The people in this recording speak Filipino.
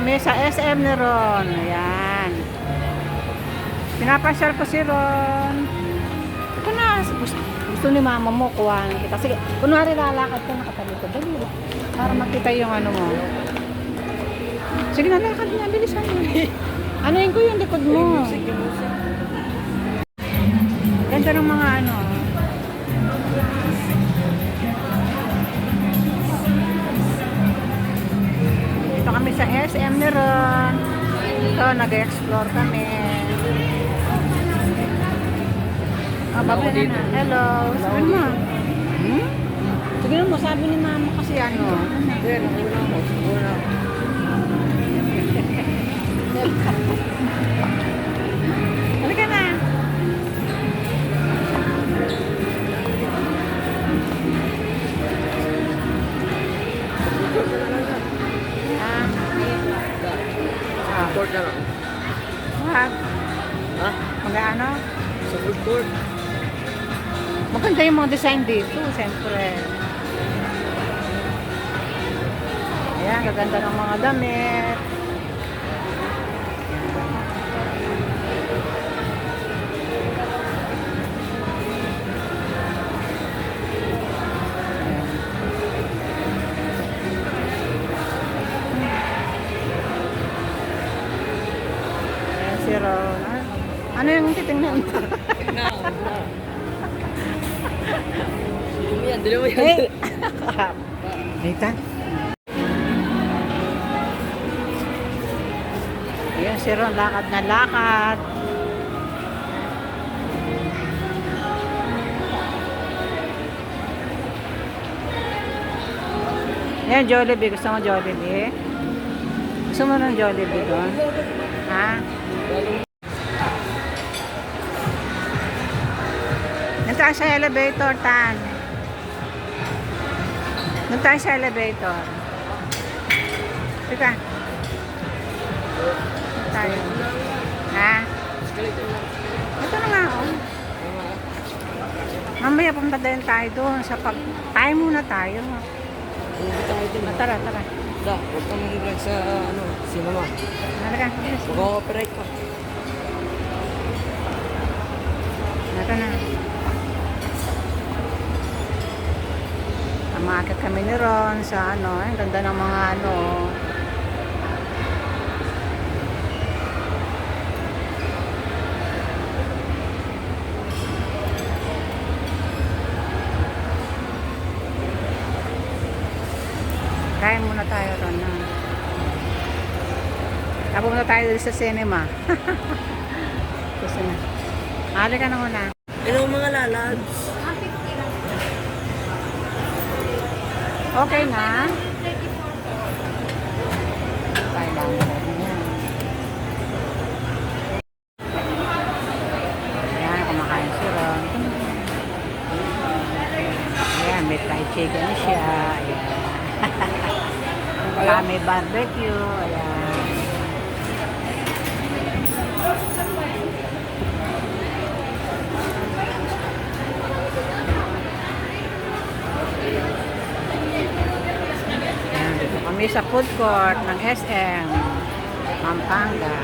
kami sa SM ni Ron. Ayan. Pinapasyal ko si Ron. Ito na. Gusto ni mama mo, kuhaan kita. Sige, kunwari lalakad ka, nakatabi ko. Dali. Para makita yung ano mo. Sige na, lakad na. Bilisan mo. Anuhin ko yung likod mo. Ganda ng mga ano. Dito kami sa SM ni Ron. Ito, nag-explore kami. Babay na na. Hello. Sabi mo. Sige mo, sabi ni mama kasi ano. Halika na. Court na lang. What? Ha? Mag-ano? Sa food court. Maganda yung mga design dito, siyempre. Ayan, gaganda ng mga damit. Ayan si Ron. Ano yung titingnan mo? Yan, dali mo yan. Hey! Dita? Ayan si Ron, lakad na lakad. Ayan, Jollibee. Gusto mo Jollibee? Gusto mo ng Jollibee doon? Ha? Doon tayo sa elevator, Tan. Doon tayo sa elevator. Teka. Doon tayo. Ha? Ito na nga, oh. Mamaya pumunta din tayo doon sa pag... Tayo muna tayo. Tara, tara. Da, huwag kang mag-vlog sa ano, cinema. Halika. Mag-cooperate ka. Ito na. Umaakit kami ni Ron sa ano, ang ganda ng mga ano. Kain muna tayo Ron. Tapos muna tayo sa cinema. Gusto na. Halika na muna. Ano mga lalads? Okay na? Tayo lang. Ayan, kumakain si Ron. Ayan, may fried chicken siya. Ayan. Wala, may barbecue. Ayan. Kami sa food court ng SM Pampanga.